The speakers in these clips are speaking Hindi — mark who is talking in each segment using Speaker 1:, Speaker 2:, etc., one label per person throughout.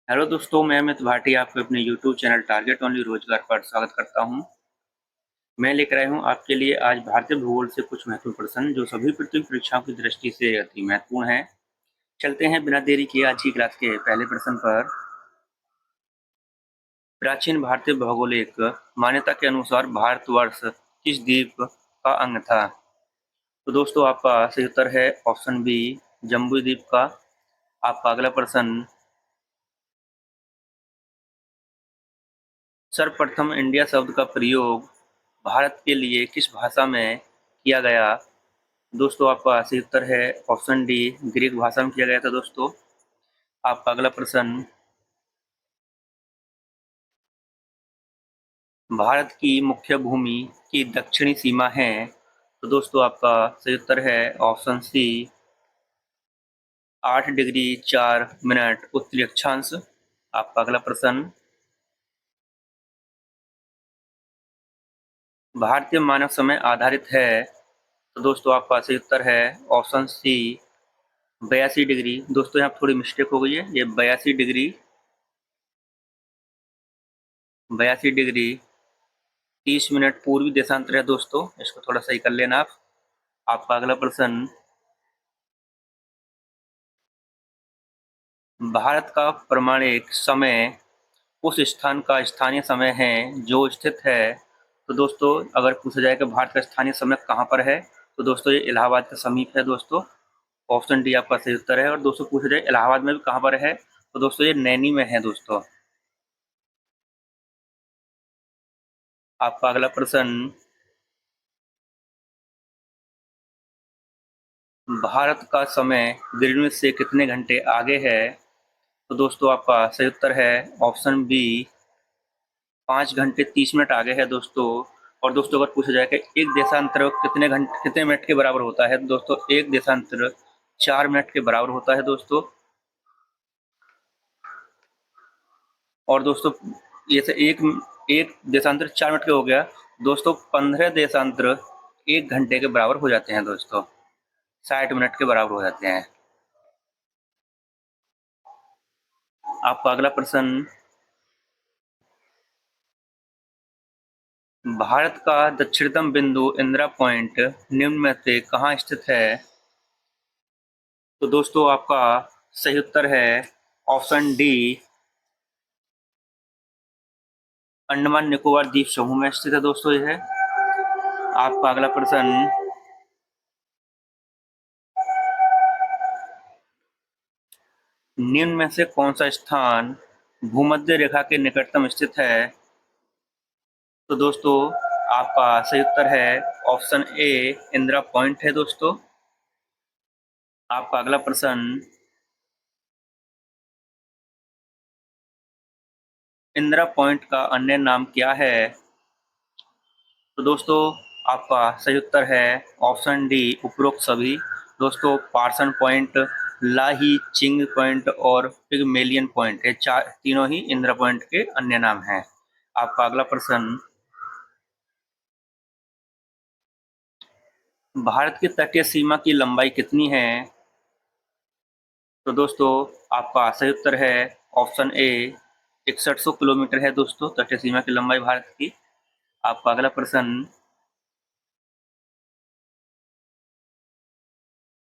Speaker 1: हेलो दोस्तों, मैं अमित भाटिया आपको अपने यूट्यूब चैनल टारगेट ओनली रोजगार पर स्वागत करता हूं। मैं लेकर आया हूं आपके लिए आज भारतीय भूगोल से कुछ महत्वपूर्ण प्रश्न जो सभी प्रतियोगी परीक्षाओं की दृष्टि से अति महत्वपूर्ण हैं। चलते हैं बिना देरी किए आज की क्लास के पहले प्रश्न पर। प्राचीन भारतीय भौगोलिक मान्यता के अनुसार भारतवर्ष किस द्वीप का अंग था? तो दोस्तों आपका सही उत्तर है ऑप्शन बी, जम्बू द्वीप का। आपका अगला प्रश्न, सर्वप्रथम इंडिया शब्द का प्रयोग भारत के लिए किस भाषा में किया गया? दोस्तों आपका सही उत्तर है ऑप्शन डी, ग्रीक भाषा में किया गया था दोस्तों। आपका अगला प्रश्न, भारत की मुख्य भूमि की दक्षिणी सीमा है? तो दोस्तों आपका सही उत्तर है ऑप्शन सी, 8 डिग्री 4 मिनट उत्तरी अक्षांश। आपका अगला प्रश्न, भारतीय मानव समय आधारित है? तो दोस्तों आपका सही उत्तर है ऑप्शन सी, 82 डिग्री। दोस्तों यहाँ थोड़ी मिस्टेक हो गई है, ये 82 डिग्री 30 मिनट पूर्वी देशांतर है दोस्तों, इसको थोड़ा सही कर लेना आप। आपका अगला प्रश्न, भारत का प्रमाणिक समय उस स्थान का स्थानीय समय है जो स्थित है? तो दोस्तों अगर पूछा जाए कि भारत का स्थानीय समय कहाँ पर है, तो दोस्तों ये इलाहाबाद के समीप है दोस्तों। ऑप्शन डी आपका सही उत्तर है। और दोस्तों पूछा जाए इलाहाबाद में भी कहाँ पर है, तो दोस्तों ये नैनी में है दोस्तों। आपका अगला प्रश्न, भारत का समय ग्रीनविच से कितने घंटे आगे है? तो दोस्तों आपका सही उत्तर है ऑप्शन बी, 5 घंटे 30 मिनट आगे है दोस्तों। और दोस्तों अगर पूछा जाए कि एक देशांतर कितने मिनट के बराबर होता है, तो दोस्तों एक देशांतर 4 मिनट के बराबर होता है दोस्तों। और दोस्तों ये से एक देशांतर 4 मिनट के हो गया दोस्तों, 15 देशांतर 1 घंटे के बराबर हो जाते हैं दोस्तों, 60 मिनट के बराबर हो जाते हैं। आपका अगला प्रश्न, भारत का दक्षिणतम बिंदु इंदिरा पॉइंट निम्न में से कहाँ स्थित है? तो दोस्तों आपका सही उत्तर है ऑप्शन डी, अंडमान निकोबार द्वीप समूह में स्थित है दोस्तों यह है। आपका अगला प्रश्न, निम्न में से कौन सा स्थान भूमध्य रेखा के निकटतम स्थित है? तो दोस्तों आपका सही उत्तर है ऑप्शन ए, इंदिरा पॉइंट है दोस्तों। आपका अगला प्रश्न, इंदिरा पॉइंट का अन्य नाम क्या है? तो दोस्तों आपका सही उत्तर है ऑप्शन डी, उपरोक्त सभी। दोस्तों पार्सन पॉइंट, लाही चिंग पॉइंट और पिगमेलियन पॉइंट, ये तीनों ही इंदिरा पॉइंट के अन्य नाम हैं। आपका अगला प्रश्न, भारत की तटीय सीमा की लंबाई कितनी है? तो दोस्तों आपका सही उत्तर है ऑप्शन ए, 6100 किलोमीटर है दोस्तों तटीय सीमा की लंबाई भारत की। आपका अगला प्रश्न,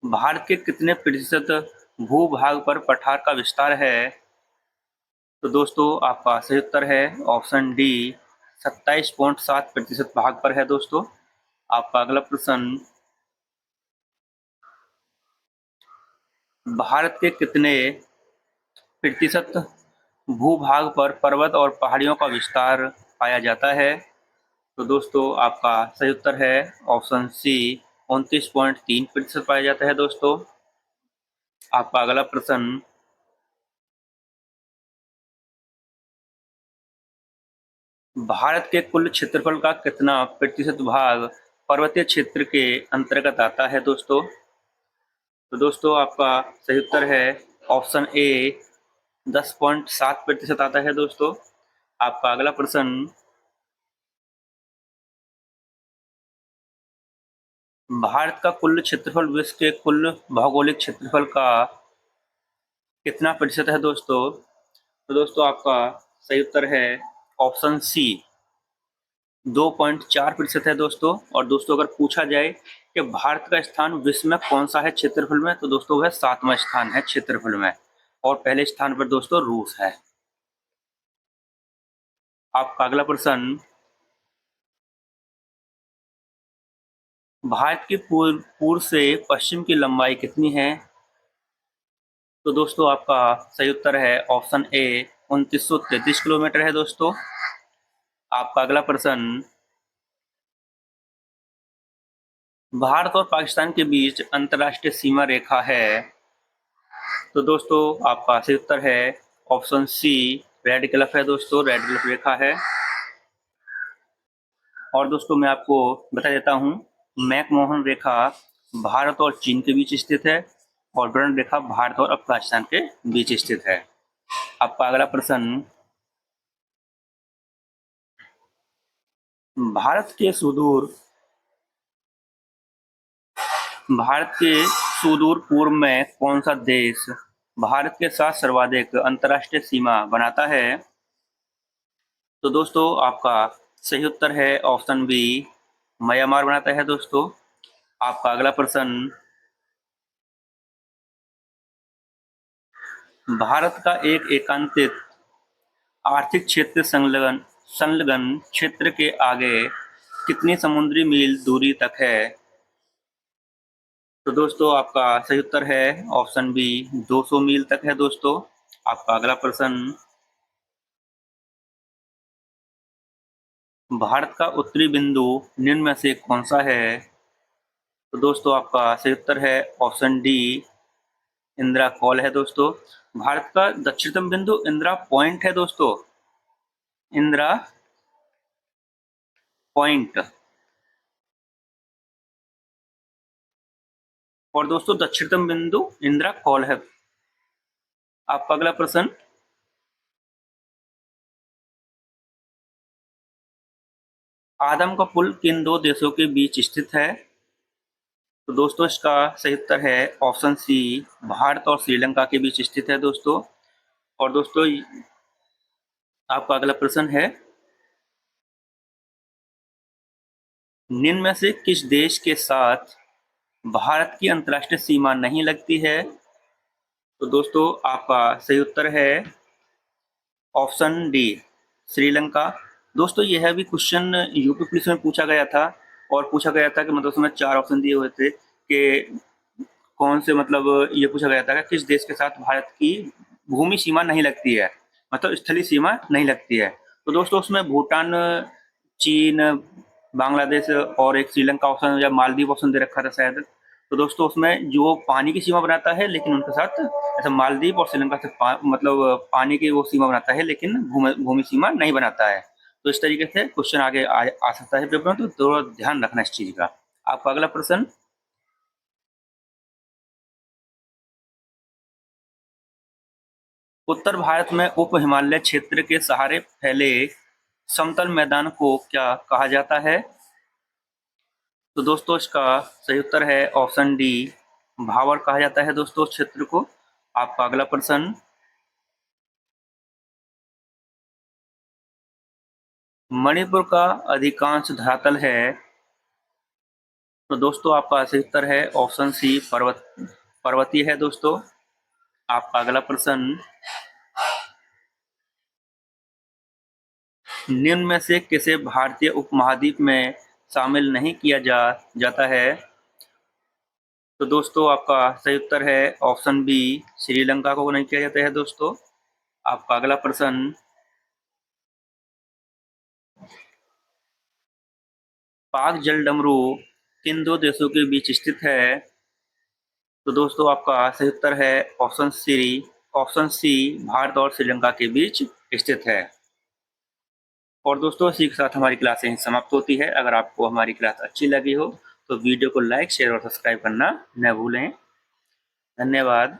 Speaker 1: भारत के कितने प्रतिशत भूभाग पर पठार का विस्तार है? तो दोस्तों आपका सही उत्तर है ऑप्शन डी, 27.7% भाग पर है दोस्तों। आपका अगला प्रश्न, भारत के कितने प्रतिशत भूभाग पर पर्वत और पहाड़ियों का विस्तार पाया जाता है? तो दोस्तों आपका सही उत्तर है ऑप्शन सी, 29.3% पाया जाता है दोस्तों। आपका अगला प्रश्न, भारत के कुल क्षेत्रफल का कितना प्रतिशत भाग पर्वतीय क्षेत्र के अंतर्गत आता है दोस्तों? तो दोस्तों आपका सही उत्तर है ऑप्शन ए, 10.7% आता है दोस्तों। आपका अगला प्रश्न, भारत का कुल क्षेत्रफल विश्व के कुल भौगोलिक क्षेत्रफल का कितना प्रतिशत है दोस्तों? तो दोस्तों आपका सही उत्तर है ऑप्शन सी, 2.4% है दोस्तों। और दोस्तों अगर पूछा जाए कि भारत का स्थान विश्व में कौन सा है क्षेत्रफल में, तो दोस्तों वह 7वां स्थान है क्षेत्रफल में, और पहले स्थान पर दोस्तों रूस है। आपका अगला प्रश्न, भारत की पूर्व से पश्चिम की लंबाई कितनी है? तो दोस्तों आपका सही उत्तर है ऑप्शन ए, 2933 किलोमीटर है दोस्तों। आपका अगला प्रश्न, भारत और पाकिस्तान के बीच अंतर्राष्ट्रीय सीमा रेखा है? तो दोस्तों आपका सही उत्तर है ऑप्शन सी, रेड क्लिफ है दोस्तों, रेड क्लिफ रेखा है। और दोस्तों मैं आपको बता देता हूँ, मैकमोहन रेखा भारत और चीन के बीच स्थित है, और ब्रण रेखा भारत और अफगानिस्तान के बीच स्थित है। आपका अगला प्रश्न, भारत के सुदूर पूर्व में कौन सा देश भारत के साथ सर्वाधिक अंतर्राष्ट्रीय सीमा बनाता है? तो दोस्तों आपका सही उत्तर है ऑप्शन बी, म्यांमार बनाता है दोस्तों। आपका अगला प्रश्न, भारत का एक एकांतित आर्थिक क्षेत्र संलग्न क्षेत्र के आगे कितनी समुद्री मील दूरी तक है? तो दोस्तों आपका सही उत्तर है ऑप्शन बी, 200 मील तक है दोस्तों। आपका अगला प्रश्न, भारत का उत्तरी बिंदु निम्न में से कौन सा है? तो दोस्तों आपका सही उत्तर है ऑप्शन डी, इंदिरा कॉल है दोस्तों। भारत का दक्षिणतम बिंदु इंदिरा पॉइंट है दोस्तों, इंदिरा पॉइंट। और दोस्तों दक्षिणतम बिंदु इंदिरा कॉल है। आपका अगला प्रश्न, आदम का पुल किन दो देशों के बीच स्थित है? तो दोस्तों इसका सही उत्तर है ऑप्शन सी, भारत और श्रीलंका के बीच स्थित है दोस्तों। और दोस्तों आपका अगला प्रश्न है, निम्न में से किस देश के साथ भारत की अंतर्राष्ट्रीय सीमा नहीं लगती है? तो दोस्तों आपका सही उत्तर है ऑप्शन डी, श्रीलंका। दोस्तों यह भी क्वेश्चन यूपी पुलिस में पूछा गया था, और पूछा गया था कि मतलब उसमें 4 ऑप्शन दिए हुए थे कि कौन से, मतलब ये पूछा गया था कि किस देश के साथ भारत की भूमि सीमा नहीं लगती है, मतलब स्थलीय सीमा नहीं लगती है। तो दोस्तों उसमें भूटान, चीन, बांग्लादेश और एक श्रीलंका ऑप्शन या मालदीव ऑप्शन दे रखा था शायद। तो दोस्तों उसमें जो पानी की सीमा बनाता है, लेकिन उनके साथ ऐसा मालदीव और श्रीलंका से मतलब पानी की वो सीमा बनाता है, लेकिन भूमि सीमा नहीं बनाता है। तो इस तरीके से क्वेश्चन आगे आ सकता है पेपर में, तो थोड़ा ध्यान रखना इस चीज का। आपका अगला प्रश्न, उत्तर भारत में उप हिमालय क्षेत्र के सहारे फैले समतल मैदान को क्या कहा जाता है? तो दोस्तों इसका सही उत्तर है ऑप्शन डी, भावर कहा जाता है दोस्तों क्षेत्र को। आपका अगला प्रश्न, मणिपुर का अधिकांश धरातल है? तो दोस्तों आपका सही उत्तर है ऑप्शन सी, पर्वतीय है दोस्तों। आपका अगला प्रश्न, निम्न में से किसे भारतीय उपमहाद्वीप में शामिल नहीं किया जाता है? तो दोस्तों आपका सही उत्तर है ऑप्शन बी, श्रीलंका को नहीं किया जाता है दोस्तों। आपका अगला प्रश्न, पाक जलडमरू किन दो देशों के बीच स्थित है? तो दोस्तों आपका सही उत्तर है ऑप्शन सी, भारत और श्रीलंका के बीच स्थित है। और दोस्तों इसी के साथ हमारी क्लास यहीं समाप्त होती है। अगर आपको हमारी क्लास अच्छी लगी हो तो वीडियो को लाइक, शेयर और सब्सक्राइब करना न भूलें। धन्यवाद।